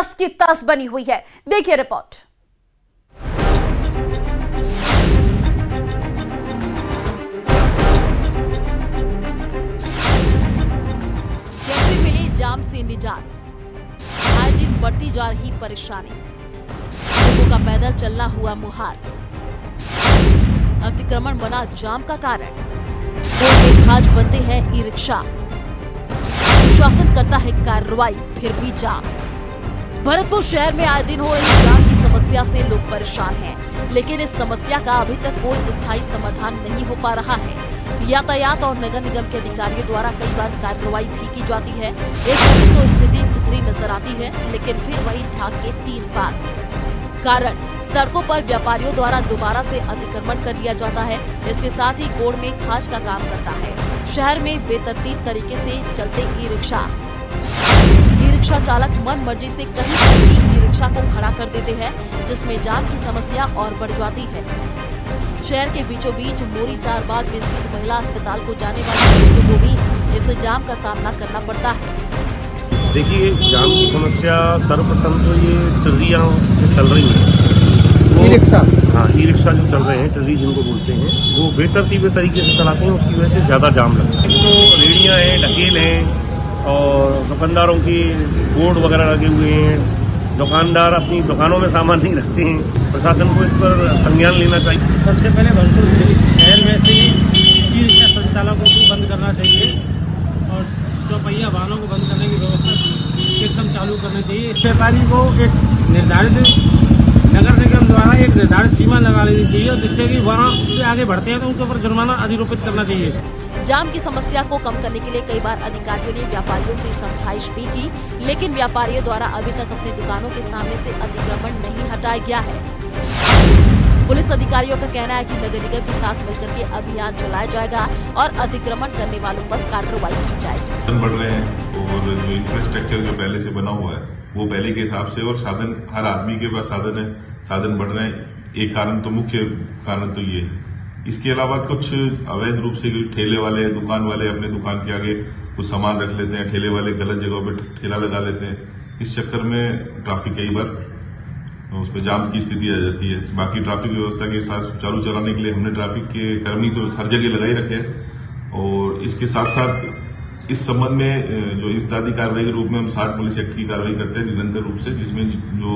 तस की तस बनी हुई है। देखिए रिपोर्ट। कैसे मिले जाम से निजात? आए दिन बढ़ती जा रही परेशानी, लोगों का पैदल चलना हुआ मुहाल, अतिक्रमण बना जाम का कारण, रोड में खाज बनते हैं ई रिक्शा, प्रशासन करता है कार्रवाई फिर भी जाम। भरतपुर शहर में आए दिन हो रही जाम की समस्या से लोग परेशान हैं, लेकिन इस समस्या का अभी तक कोई स्थायी समाधान नहीं हो पा रहा है। यातायात और नगर निगम के अधिकारियों द्वारा कई बार कार्रवाई भी की जाती है। एक दिन तो स्थिति सुधरी नजर आती है, लेकिन फिर वही ठाक के 3 बार। कारण, सड़कों पर व्यापारियों द्वारा दोबारा से अतिक्रमण कर लिया जाता है। इसके साथ ही गोड़ में खाज का काम करता है। शहर में बेतरतीब तरीके से चलते ई रिक्शा चालक मन मर्जी से कहीं पर भी ई रिक्शा को खड़ा कर देते हैं, जिसमें जाम की समस्या और बढ़ जाती है। शहर के बीचों बीच मोरी चार बाग में स्थित महिला अस्पताल को जाने वाले लोगों को भी इस जाम का सामना करना पड़ता है। देखिए, जाम की समस्या सर्वप्रथम तो ये टर्रियाँ जो चल रही हैं, ई रिक्शा, हाँ ई रिक्शा जो चल रहे हैं, टर्री जिनको बोलते हैं, वो बेतरतीब तरीके से चलाते हैं, उसकी वजह से ज़्यादा जाम लगता है। तो रेहड़ियाँ हैं, ढकेल हैं और दुकानदारों की बोर्ड वगैरह लगे हुए हैं। दुकानदार अपनी दुकानों में सामान नहीं रखते हैं। प्रशासन को इस पर संज्ञान लेना चाहिए। सबसे पहले भरतपुर शहर में से ई रिक्शा संचालकों को बंद करना चाहिए और चौपहिया वाहनों को बंद करने की व्यवस्था एकदम चालू करनी चाहिए। व्यापारी को एक निर्धारित नगर निगम द्वारा एक निर्धारित सीमा लगा लेनी चाहिए, जिससे कि वहाँ उससे आगे बढ़ते हैं तो उनके ऊपर जुर्माना अधिरोपित करना चाहिए। जाम की समस्या को कम करने के लिए कई बार अधिकारियों ने व्यापारियों से समझाइश भी की, लेकिन व्यापारियों द्वारा अभी तक अपनी दुकानों के सामने से अतिक्रमण नहीं हटाया गया है। पुलिस अधिकारियों का कहना है कि नगर निगम के साथ मिलकर के अभियान चलाया जाएगा और अतिक्रमण करने वालों पर कार्रवाई की जाएगी। बढ़ रहे हैं और जो इंफ्रास्ट्रक्चर जो पहले से बना हुआ है वो पहले के हिसाब से, और साधन हर आदमी के पास साधन है, साधन बढ़ रहे हैं। एक कारण तो मुख्य कारण तो ये है। इसके अलावा कुछ अवैध रूप से ठेले वाले, दुकान वाले अपने दुकान के आगे कुछ सामान रख लेते हैं, ठेले वाले गलत जगह पे ठेला लगा लेते हैं। इस चक्कर में ट्रैफिक कई बार उसमें जाम की स्थिति आ जाती है। बाकी ट्रैफिक व्यवस्था के साथ सुचारू चलाने के लिए हमने ट्रैफिक के कर्मी तो हर जगह लगाई रखे हैं, और इसके साथ साथ इस संबंध में जो इंसदादी कार्रवाई के रूप में हम 60 पुलिस एक्ट की कार्रवाई करते हैं निरंतर रूप से, जिसमें जो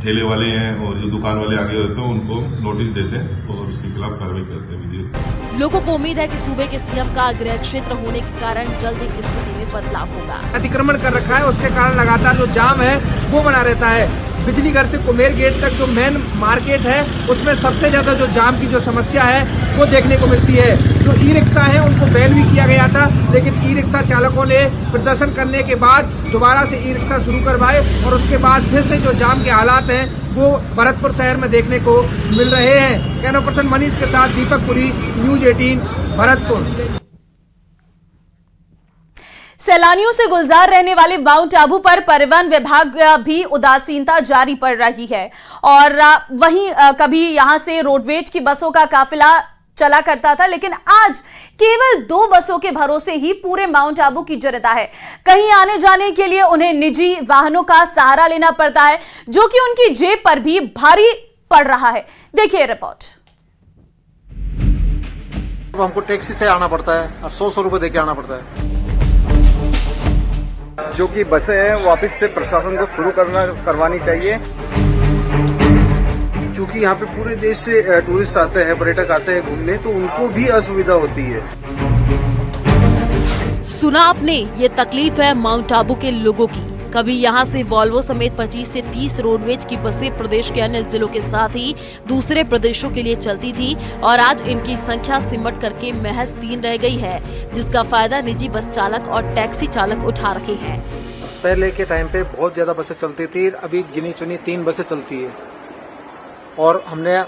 ठेले वाले हैं और जो दुकान वाले आगे होते हैं उनको नोटिस देते हैं और उसके खिलाफ कार्रवाई करते हैं विधिवत। लोगों को उम्मीद है कि सूबे के सीएम का गृह क्षेत्र होने के कारण जल्द ही स्थिति में बदलाव होगा। अतिक्रमण कर रखा है, उसके कारण लगातार जो जाम है वो बना रहता है। बिजली घर से कुमेर गेट तक जो मेन मार्केट है उसमें सबसे ज्यादा जो जाम की जो समस्या है वो देखने को मिलती है। जो ई रिक्शा है उनको बैन भी किया गया था, लेकिन ई रिक्शा चालकों ने प्रदर्शन करने के बाद दोबारा से ई रिक्शा शुरू करवाए और उसके बाद फिर से जो जाम के हालात हैं वो भरतपुर शहर में देखने को मिल रहे हैं। कैमरा पर्सन मनीष के साथ दीपक पुरी, न्यूज 18 भरतपुर। सैलानियों से गुलजार रहने वाले माउंट आबू पर परिवहन विभाग भी उदासीनता जारी पड़ रही है और वहीं कभी यहां से रोडवेज की बसों का काफिला चला करता था, लेकिन आज केवल 2 बसों के भरोसे ही पूरे माउंट आबू की जनता है। कहीं आने जाने के लिए उन्हें निजी वाहनों का सहारा लेना पड़ता है, जो कि उनकी जेब पर भी भारी पड़ रहा है। देखिए रिपोर्ट। हमको टैक्सी से आना पड़ता है और 100 रुपए देके आना पड़ता है। जो कि बसें हैं वापस से प्रशासन को शुरू करवानी चाहिए, क्योंकि यहाँ पे पूरे देश से टूरिस्ट आते हैं, पर्यटक आते हैं घूमने, तो उनको भी असुविधा होती है। सुना आपने, ये तकलीफ है माउंट आबू के लोगों की। कभी यहाँ से वॉल्वो समेत 25 से 30 रोडवेज की बसें प्रदेश के अन्य जिलों के साथ ही दूसरे प्रदेशों के लिए चलती थी और आज इनकी संख्या सिमट करके महज 3 रह गई है, जिसका फायदा निजी बस चालक और टैक्सी चालक उठा रहे हैं। पहले के टाइम पे बहुत ज्यादा बसें चलती थी, अभी गिनी चुनी 3 बसें चलती है और हमने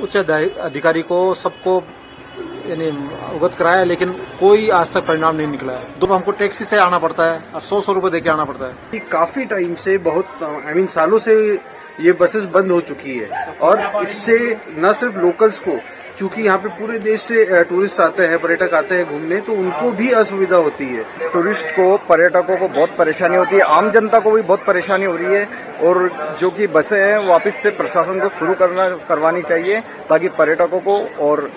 उच्च अधिकारी को सबको यानी अवगत कराया, लेकिन कोई आज तक परिणाम नहीं निकला है। तो हमको टैक्सी से आना पड़ता है और 100 रुपए देके आना पड़ता है। काफी टाइम से बहुत सालों से ये बसेस बंद हो चुकी है और इससे न सिर्फ लोकल्स को क्योंकि यहाँ पे पूरे देश से टूरिस्ट आते हैं, पर्यटक आते हैं घूमने, तो उनको भी असुविधा होती है। टूरिस्ट को, पर्यटकों को बहुत परेशानी होती है, आम जनता को भी बहुत परेशानी हो रही है। और जो कि बसें हैं वापस से प्रशासन को शुरू करवानी चाहिए, ताकि पर्यटकों को और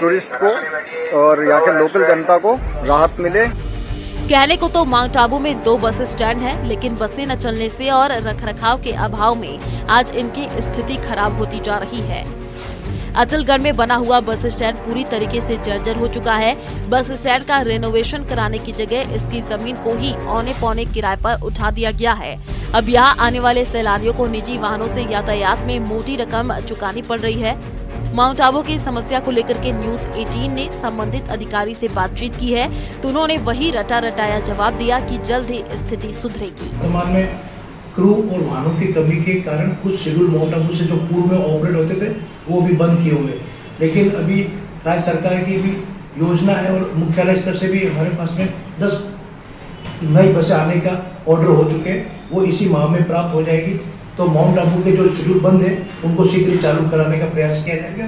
टूरिस्ट को और यहाँ के लोकल जनता को राहत मिले। कहने को तो माउंट आबू में 2 बस स्टैंड है, लेकिन बसें न चलने से और रखरखाव के अभाव में आज इनकी स्थिति खराब होती जा रही है। अचलगढ़ में बना हुआ बस स्टैंड पूरी तरीके से जर्जर हो चुका है। बस स्टैंड का रेनोवेशन कराने की जगह इसकी जमीन को ही औने पौने किराए पर उठा दिया गया है। अब यहाँ आने वाले सैलानियों को निजी वाहनों से यातायात में मोटी रकम चुकानी पड़ रही है। माउंट आबू की समस्या को लेकर के न्यूज 18 ने संबंधित अधिकारी से बातचीत की है, तो उन्होंने वही रटा रटाया जवाब दिया कि जल्द ही स्थिति सुधरेगी। वर्तमान में क्रू और वाहनों की कमी के कारण कुछ शेड्यूल माउंट आबू से जो पूर्व में ऑपरेट होते थे वो भी बंद किए हुए, लेकिन अभी राज्य सरकार की भी योजना है और मुख्यालय स्तर से भी हमारे पास में 10 नई बसें आने का ऑर्डर हो चुके हैं, वो इसी माह में प्राप्त हो जाएगी। तो माउंट आबू के जो शेड्यूल बंद है उनको शीघ्र चालू कराने का प्रयास किया जाएगा,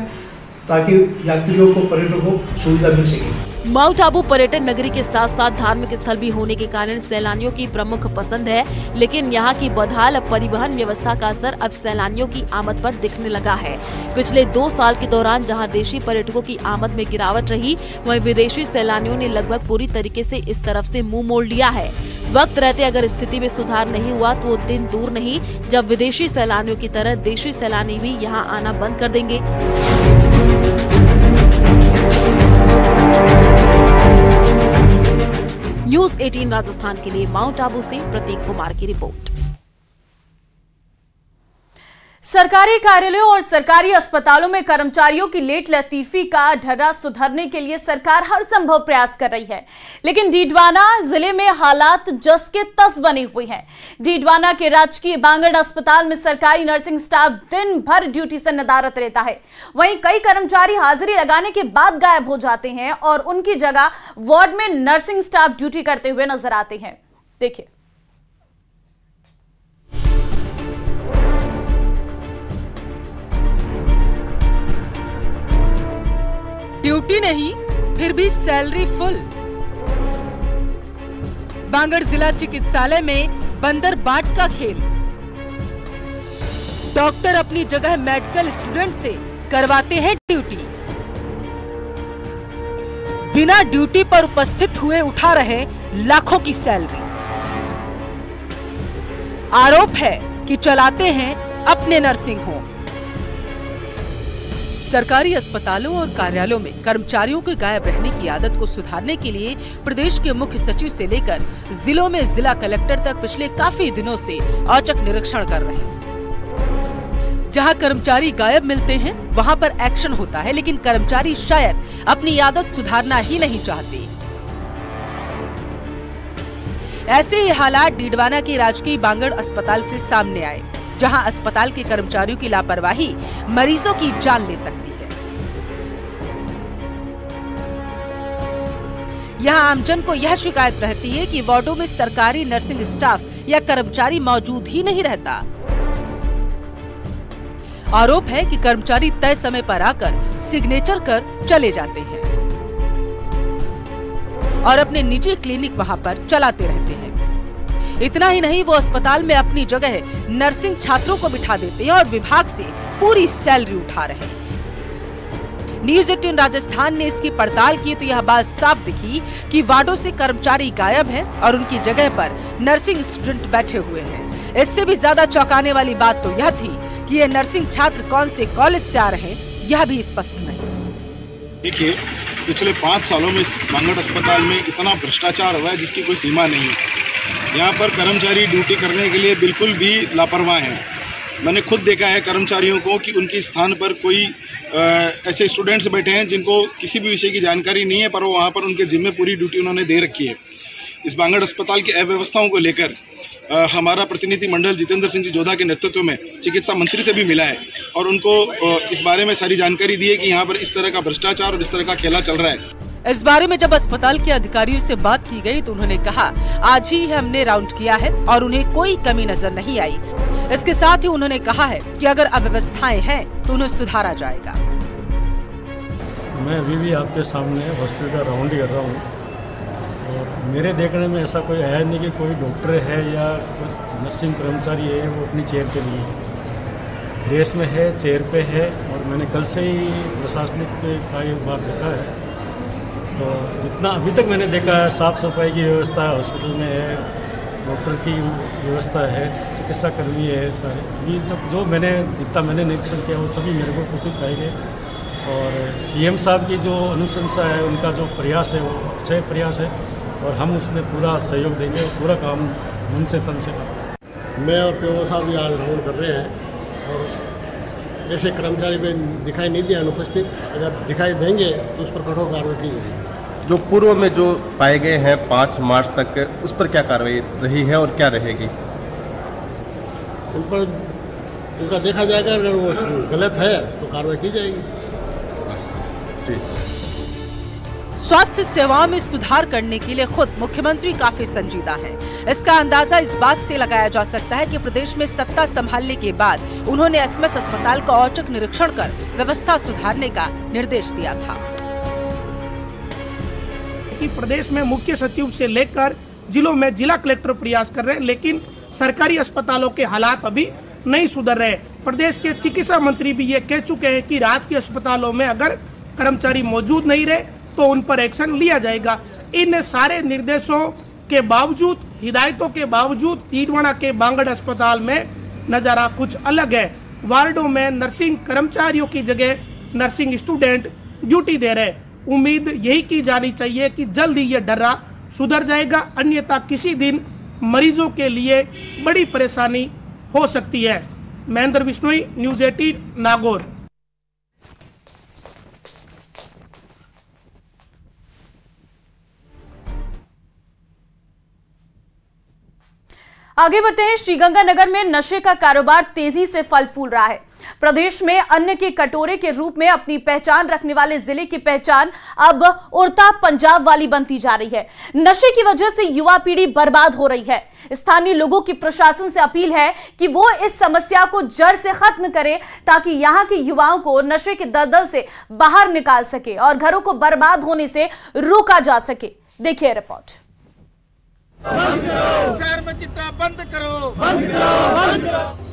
ताकि यात्रियों को, पर्यटकों को सुविधा मिल सके। माउंट आबू पर्यटन नगरी के साथ साथ धार्मिक स्थल भी होने के कारण सैलानियों की प्रमुख पसंद है, लेकिन यहाँ की बदहाल परिवहन व्यवस्था का असर अब सैलानियों की आमद पर दिखने लगा है। पिछले 2 साल के दौरान जहाँ देशी पर्यटकों की आमद में गिरावट रही, वहीं विदेशी सैलानियों ने लगभग पूरी तरीके से इस तरफ से मुंह मोड़ लिया है। वक्त रहते अगर स्थिति में सुधार नहीं हुआ तो वो दिन दूर नहीं जब विदेशी सैलानियों की तरह देशी सैलानी भी यहाँ आना बंद कर देंगे। न्यूज 18 राजस्थान के लिए माउंट आबू से प्रतीक कुमार की रिपोर्ट। सरकारी कार्यालयों और सरकारी अस्पतालों में कर्मचारियों की लेट लतीफी का ढर्रा सुधारने के लिए सरकार हर संभव प्रयास कर रही है, लेकिन डीडवाना जिले में हालात जस के तस बने हुए हैं। डीडवाना के राजकीय बांगड़ अस्पताल में सरकारी नर्सिंग स्टाफ दिन भर ड्यूटी से नदारत रहता है। वहीं कई कर्मचारी हाजिरी लगाने के बाद गायब हो जाते हैं और उनकी जगह वार्ड में नर्सिंग स्टाफ ड्यूटी करते हुए नजर आते हैं। देखिए, ड्यूटी नहीं फिर भी सैलरी फुल। बांगड़ जिला चिकित्सालय में बंदर बाट का खेल। डॉक्टर अपनी जगह मेडिकल स्टूडेंट से करवाते हैं ड्यूटी। बिना ड्यूटी पर उपस्थित हुए उठा रहे लाखों की सैलरी। आरोप है कि चलाते हैं अपने नर्सिंग होम। सरकारी अस्पतालों और कार्यालयों में कर्मचारियों के गायब रहने की आदत को सुधारने के लिए प्रदेश के मुख्य सचिव से लेकर जिलों में जिला कलेक्टर तक पिछले काफी दिनों से औचक निरीक्षण कर रहे हैं। जहां कर्मचारी गायब मिलते हैं वहां पर एक्शन होता है, लेकिन कर्मचारी शायद अपनी आदत सुधारना ही नहीं चाहते। ऐसे ही हालात डीडवाना के राजकीय बांगड़ अस्पताल से सामने आए, जहां अस्पताल के कर्मचारियों की लापरवाही मरीजों की जान ले सकती है। यहां आमजन को यह शिकायत रहती है कि वार्डों में सरकारी नर्सिंग स्टाफ या कर्मचारी मौजूद ही नहीं रहता। आरोप है कि कर्मचारी तय समय पर आकर सिग्नेचर कर चले जाते हैं और अपने निजी क्लिनिक वहां पर चलाते रहते हैं। इतना ही नहीं, वो अस्पताल में अपनी जगह नर्सिंग छात्रों को बिठा देते हैं और विभाग से पूरी सैलरी उठा रहे हैं। न्यूज 18 राजस्थान ने इसकी पड़ताल की तो यह बात साफ दिखी कि वार्डों से कर्मचारी गायब हैं और उनकी जगह पर नर्सिंग स्टूडेंट बैठे हुए हैं। इससे भी ज्यादा चौंकाने वाली बात तो यह थी कि ये नर्सिंग छात्र कौन से कॉलेज से आ रहे हैं, यह भी स्पष्ट नहीं। देखिए, पिछले 5 सालों में इस बांगड़ अस्पताल में इतना भ्रष्टाचार हुआ है जिसकी कोई सीमा नहीं है। यहाँ पर कर्मचारी ड्यूटी करने के लिए बिल्कुल भी लापरवाह हैं। मैंने खुद देखा है कर्मचारियों को कि उनके स्थान पर कोई ऐसे स्टूडेंट्स बैठे हैं जिनको किसी भी विषय की जानकारी नहीं है, पर वो वहाँ पर उनके जिम्मे पूरी ड्यूटी उन्होंने दे रखी है। इस बांगड़ अस्पताल की अव्यवस्थाओं को लेकर हमारा प्रतिनिधि मंडल जितेंद्र सिंह जी जोधा के नेतृत्व में चिकित्सा मंत्री से भी मिला है और उनको इस बारे में सारी जानकारी दी है कि यहाँ पर इस तरह का भ्रष्टाचार और इस तरह का खेला चल रहा है। इस बारे में जब अस्पताल के अधिकारियों से बात की गई तो उन्होंने कहा, आज ही हमने राउंड किया है और उन्हें कोई कमी नजर नहीं आई। इसके साथ ही उन्होंने कहा है कि अगर अव्यवस्थाएं हैं तो उन्हें सुधारा जाएगा। मैं अभी भी आपके सामने हॉस्पिटल का राउंड ही कर रहा हूँ और मेरे देखने में ऐसा कोई है नहीं कि कोई डॉक्टर है या कुछ नर्सिंग कर्मचारी है वो अपनी चेयर पे नहीं है, रेस में है, चेयर पे है। और मैंने कल से ही प्रशासनिक का ये बात देखा है, तो जितना अभी तक मैंने देखा है साफ़ सफाई की व्यवस्था हॉस्पिटल में है, डॉक्टर की व्यवस्था है, चिकित्सा कर्मी है सारे। अभी तक जो जितना मैंने निरीक्षण किया वो सभी मेरे को कुछ पाए गए। और सीएम साहब की जो अनुशंसा है, उनका जो प्रयास है वो अच्छे प्रयास है और हम उसमें पूरा सहयोग देंगे और पूरा काम मन से तन से करेंगे। मैं और पीओ साहब भी आज राउंड कर रहे हैं और ऐसे कर्मचारी पे दिखाई नहीं दिया अनुपस्थित, अगर दिखाई देंगे तो उस पर कठोर कार्रवाई की जाएगी। जो पूर्व में जो पाए गए हैं 5 मार्च तक, उस पर क्या कार्रवाई रही है और क्या रहेगी? उन पर उनका देखा जाएगा, अगर वो गलत है तो कार्रवाई की जाएगी। स्वास्थ्य सेवाओं में सुधार करने के लिए खुद मुख्यमंत्री काफी संजीदा हैं। इसका अंदाजा इस बात से लगाया जा सकता है कि प्रदेश में सत्ता संभालने के बाद उन्होंने एसएमएस अस्पताल का औचक निरीक्षण कर व्यवस्था सुधारने का निर्देश दिया था। कि प्रदेश में मुख्य सचिव से लेकर जिलों में जिला कलेक्टर प्रयास कर रहे हैं, लेकिन सरकारी अस्पतालों के हालात अभी नहीं सुधर रहे। प्रदेश के चिकित्सा मंत्री भी ये कह चुके हैं कि राजकीय अस्पतालों में अगर कर्मचारी मौजूद नहीं रहे तो उन पर एक्शन लिया जाएगा। इन सारे निर्देशों के बावजूद, हिदायतों के बावजूद तीनवाड़ा के बांगड़ अस्पताल में नजारा कुछ अलग है। वार्डों में नर्सिंग कर्मचारियों की जगह नर्सिंग स्टूडेंट ड्यूटी दे रहे। उम्मीद यही की जानी चाहिए कि जल्द ही ये डर्रा सुधर जाएगा, अन्यथा किसी दिन मरीजों के लिए बड़ी परेशानी हो सकती है। महेंद्र बिश्नोई, न्यूज़ 18, नागौर। आगे बढ़ते हैं। श्रीगंगानगर में नशे का कारोबार तेजी से फल फूल रहा है। प्रदेश में अन्न के कटोरे के रूप में अपनी पहचान रखने वाले जिले की पहचान अब उड़ता पंजाब वाली बनती जा रही है। नशे की वजह से युवा पीढ़ी बर्बाद हो रही है। स्थानीय लोगों की प्रशासन से अपील है कि वो इस समस्या को जड़ से खत्म करे ताकि यहां के युवाओं को नशे के दलदल से बाहर निकाल सके और घरों को बर्बाद होने से रोका जा सके। देखिए रिपोर्ट। शहर में चिट्टा बंद करो, बंद करो, बंद करो।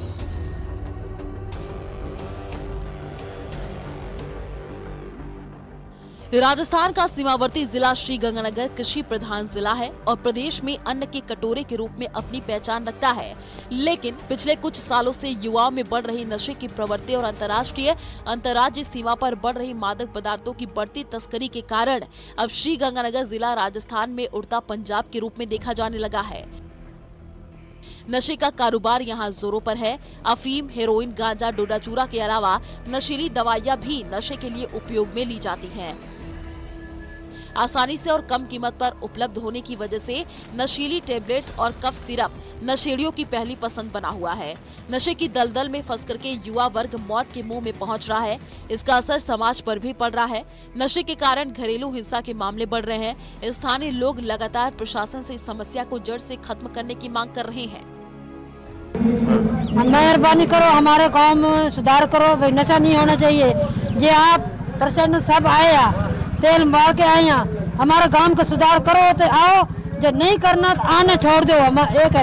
राजस्थान का सीमावर्ती जिला श्रीगंगानगर कृषि प्रधान जिला है और प्रदेश में अन्न के कटोरे के रूप में अपनी पहचान रखता है। लेकिन पिछले कुछ सालों से युवाओं में बढ़ रही नशे की प्रवृत्ति और अंतर्राज्यीय सीमा पर बढ़ रही मादक पदार्थों की बढ़ती तस्करी के कारण अब श्रीगंगानगर जिला राजस्थान में उड़ता पंजाब के रूप में देखा जाने लगा है। नशे का कारोबार यहाँ जोरों पर है। अफीम, हेरोइन, गांजा, डोडा चूरा के अलावा नशीली दवाइयाँ भी नशे के लिए उपयोग में ली जाती हैं। आसानी से और कम कीमत पर उपलब्ध होने की वजह से नशीली टेबलेट्स और कफ सिरप नशेड़ियों की पहली पसंद बना हुआ है। नशे की दलदल में फंस करके युवा वर्ग मौत के मुंह में पहुंच रहा है। इसका असर समाज पर भी पड़ रहा है। नशे के कारण घरेलू हिंसा के मामले बढ़ रहे हैं। स्थानीय लोग लगातार प्रशासन से इस समस्या को जड़ से खत्म करने की मांग कर रहे हैं। मेहरबानी करो, हमारे गांव में सुधार करो, भाई नशा नहीं होना चाहिए। ये आप प्रशासन सब आए तेल मार के आए, हमारे गांव का सुधार करो तो आओ, जो नहीं करना तो आने छोड़ दो।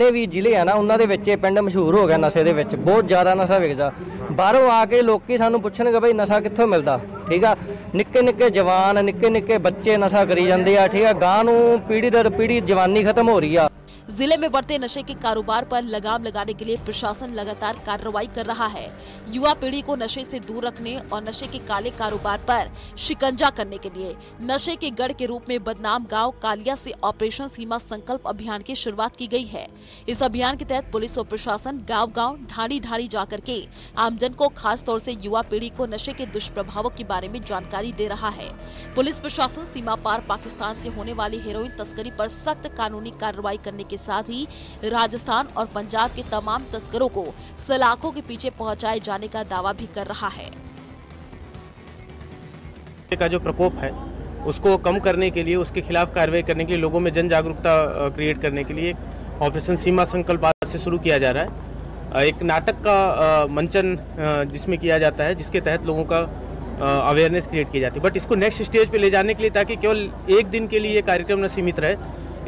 ਇਹ ਵੀ ਜ਼ਿਲ੍ਹੇ ਆ ਨਾ, ਉਹਨਾਂ ਦੇ ਵਿੱਚ ਇਹ ਪਿੰਡ ਮਸ਼ਹੂਰ ਹੋ ਗਿਆ ਨਸ਼ੇ ਦੇ ਵਿੱਚ, ਬਹੁਤ ਜ਼ਿਆਦਾ ਨਸ਼ਾ ਵਿਕਦਾ। ਬਾਹਰੋਂ ਆ ਕੇ ਲੋਕੀ ਸਾਨੂੰ ਪੁੱਛਣਗੇ ਬਈ ਨਸ਼ਾ ਕਿੱਥੋਂ ਮਿਲਦਾ, ਠੀਕ ਆ। ਨਿੱਕੇ ਨਿੱਕੇ ਜਵਾਨ, ਨਿੱਕੇ ਨਿੱਕੇ ਬੱਚੇ ਨਸ਼ਾ ਕਰੀ ਜਾਂਦੇ ਆ, ਠੀਕ ਆ। ਗਾਂ ਨੂੰ ਪੀੜ੍ਹੀ ਦਰ ਪੀੜ੍ਹੀ ਜਵਾਨੀ ਖਤਮ ਹੋ ਰਹੀ ਆ। जिले में बढ़ते नशे के कारोबार पर लगाम लगाने के लिए प्रशासन लगातार कार्रवाई कर रहा है। युवा पीढ़ी को नशे से दूर रखने और नशे के काले कारोबार पर शिकंजा करने के लिए नशे के गढ़ के रूप में बदनाम गांव कालिया से ऑपरेशन सीमा संकल्प अभियान की शुरुआत की गई है। इस अभियान के तहत पुलिस और प्रशासन गाँव-गाँव, ढाणी-ढाणी जाकर के आमजन को, खास तौर से युवा पीढ़ी को नशे के दुष्प्रभावों के बारे में जानकारी दे रहा है। पुलिस प्रशासन सीमा पार पाकिस्तान से होने वाली हेरोइन तस्करी पर सख्त कानूनी कार्रवाई करने के साथ ही राजस्थान और पंजाब के तमाम तस्करों को सलाखों के पीछे पहुंचाए जाने का दावा भी कर रहा है। का जो प्रकोप है उसको कम करने के लिए, उसके खिलाफ कार्रवाई करने के लिए, लोगों में जन जागरूकता क्रिएट करने के लिए ऑपरेशन सीमा संकल्प आज से शुरू किया जा रहा है। एक नाटक का मंचन जिसमें किया जाता है, जिसके तहत लोगों का अवेयरनेस क्रिएट की जाती है। बट इसको नेक्स्ट स्टेज पे ले जाने के लिए, ताकि केवल एक दिन के लिए ये कार्यक्रम न सीमित रहे,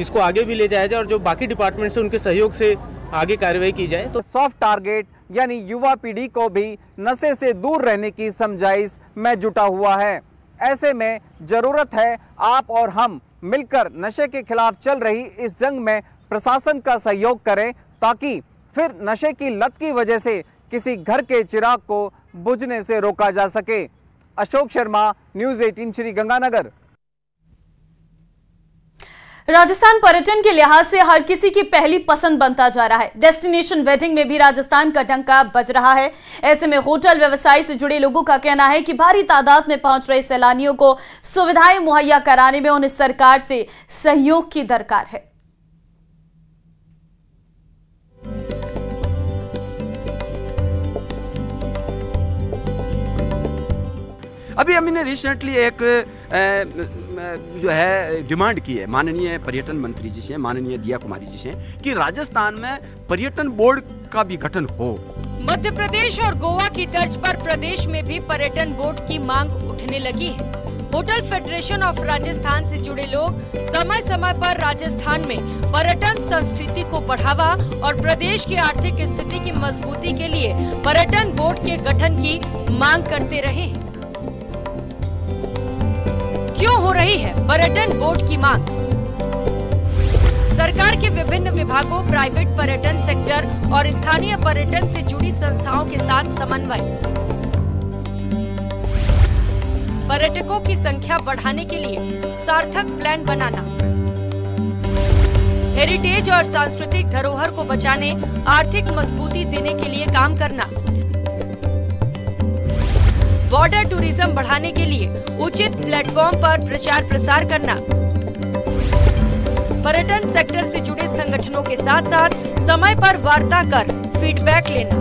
इसको आगे भी ले जाया जाए और जो बाकी डिपार्टमेंट से उनके सहयोग से आगे कार्रवाई की जाए। तो सॉफ्ट टारगेट यानी युवा पीढ़ी को भी नशे से दूर रहने की समझाइश में जुटा हुआ है। ऐसे में जरूरत है आप और हम मिलकर नशे के खिलाफ चल रही इस जंग में प्रशासन का सहयोग करें, ताकि फिर नशे की लत की वजह से किसी घर के चिराग को बुझने से रोका जा सके। अशोक शर्मा, न्यूज़ 18 श्री गंगानगर। राजस्थान पर्यटन के लिहाज से हर किसी की पहली पसंद बनता जा रहा है। डेस्टिनेशन वेडिंग में भी राजस्थान का डंका बज रहा है। ऐसे में होटल व्यवसाय से जुड़े लोगों का कहना है कि भारी तादाद में पहुंच रहे सैलानियों को सुविधाएं मुहैया कराने में उन्हें सरकार से सहयोग की दरकार है। अभी हमने रिसेंटली एक जो है डिमांड की है माननीय पर्यटन मंत्री जी से, माननीय दिया कुमारी जी से, कि राजस्थान में पर्यटन बोर्ड का भी गठन हो। मध्य प्रदेश और गोवा की तर्ज पर प्रदेश में भी पर्यटन बोर्ड की मांग उठने लगी है। होटल फेडरेशन ऑफ राजस्थान से जुड़े लोग समय समय पर राजस्थान में पर्यटन संस्कृति को बढ़ावा और प्रदेश की आर्थिक स्थिति की मजबूती के लिए पर्यटन बोर्ड के गठन की मांग करते रहे हैं। क्यों हो रही है पर्यटन बोर्ड की मांग? सरकार के विभिन्न विभागों, प्राइवेट पर्यटन सेक्टर और स्थानीय पर्यटन से जुड़ी संस्थाओं के साथ समन्वय, पर्यटकों की संख्या बढ़ाने के लिए सार्थक प्लान बनाना, हेरिटेज और सांस्कृतिक धरोहर को बचाने, आर्थिक मजबूती देने के लिए काम करना, बॉर्डर टूरिज्म बढ़ाने के लिए उचित प्लेटफॉर्म पर प्रचार प्रसार करना, पर्यटन सेक्टर से जुड़े संगठनों के साथ साथ समय पर वार्ता कर फीडबैक लेना,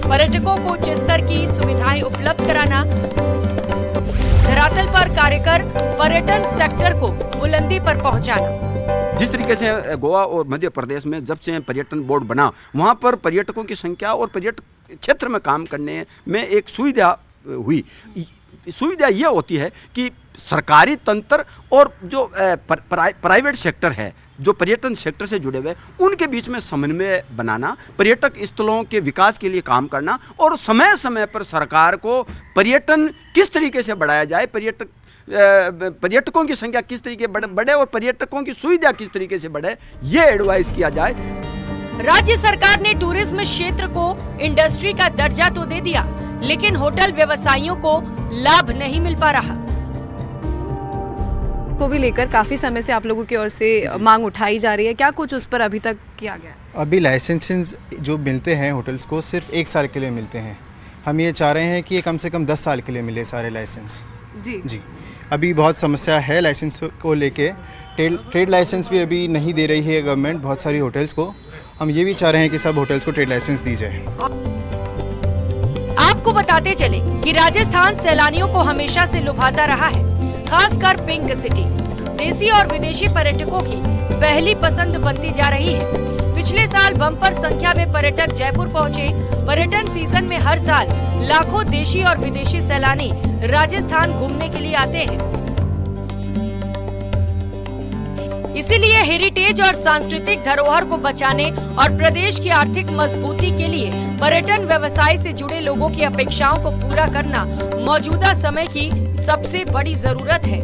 पर्यटकों को उच्च स्तर की सुविधाएं उपलब्ध कराना, धरातल पर कार्य कर पर्यटन सेक्टर को बुलंदी पर पहुंचाना। जिस तरीके से गोवा और मध्य प्रदेश में जब से पर्यटन बोर्ड बना, वहाँ पर पर्यटकों की संख्या और पर्यटक क्षेत्र में काम करने में एक सुविधा हुई। सुविधा ये होती है कि सरकारी तंत्र और जो प्राइवेट सेक्टर है, जो पर्यटन सेक्टर से जुड़े हुए, उनके बीच में समन्वय बनाना, पर्यटक स्थलों के विकास के लिए काम करना और समय समय पर सरकार को पर्यटन किस तरीके से बढ़ाया जाए, पर्यटकों की संख्या किस तरीके बढ़े और पर्यटकों की सुविधा किस तरीके से बढ़े, ये एडवाइस किया जाए। राज्य सरकार ने टूरिज्म क्षेत्र को इंडस्ट्री का दर्जा तो दे दिया, लेकिन होटल व्यवसायियों को लाभ नहीं मिल पा रहा। को भी लेकर काफी समय से आप लोगों की ओर से मांग उठाई जा रही है, क्या कुछ उस पर अभी तक किया गया? अभी लाइसेंसेस जो मिलते हैं होटल्स को सिर्फ 1 साल के लिए मिलते हैं। हम ये चाह रहे हैं कि ये कम से कम 10 साल के लिए मिले सारे लाइसेंस। जी अभी बहुत समस्या है लाइसेंस को लेके। ट्रेड लाइसेंस भी अभी नहीं दे रही है गवर्नमेंट बहुत सारी होटल्स को। हम ये भी चाह रहे हैं कि सब होटल्स को ट्रेड लाइसेंस दी जाए। आपको बताते चले कि राजस्थान सैलानियों को हमेशा से लुभाता रहा है, खासकर पिंक सिटी देसी और विदेशी पर्यटकों की पहली पसंद बनती जा रही है। पिछले साल बम्पर संख्या में पर्यटक जयपुर पहुंचे। पर्यटन सीजन में हर साल लाखों देशी और विदेशी सैलानी राजस्थान घूमने के लिए आते हैं। इसीलिए हेरिटेज और सांस्कृतिक धरोहर को बचाने और प्रदेश की आर्थिक मजबूती के लिए पर्यटन व्यवसाय से जुड़े लोगों की अपेक्षाओं को पूरा करना मौजूदा समय की सबसे बड़ी जरूरत है।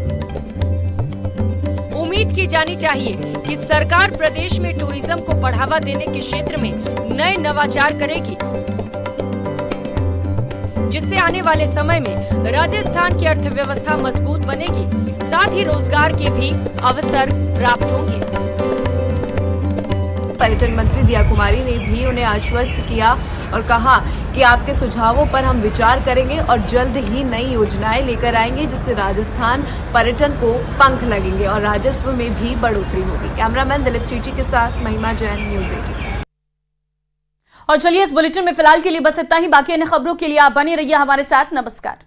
उम्मीद की जानी चाहिए कि सरकार प्रदेश में टूरिज्म को बढ़ावा देने के क्षेत्र में नए नवाचार करेगी, जिससे आने वाले समय में राजस्थान की अर्थव्यवस्था मजबूत बनेगी, साथ ही रोजगार के भी अवसर प्राप्त होंगे। पर्यटन मंत्री दिया कुमारी ने भी उन्हें आश्वस्त किया और कहा कि आपके सुझावों पर हम विचार करेंगे और जल्द ही नई योजनाएं लेकर आएंगे, जिससे राजस्थान पर्यटन को पंख लगेंगे और राजस्व में भी बढ़ोतरी होगी। कैमरामैन दिलीप चीची के साथ महिमा जैन, न्यूज़ 18। और चलिए इस बुलेटिन में फिलहाल के लिए बस इतना ही। बाकी अन्य खबरों के लिए आप बने रहिए हमारे साथ। नमस्कार।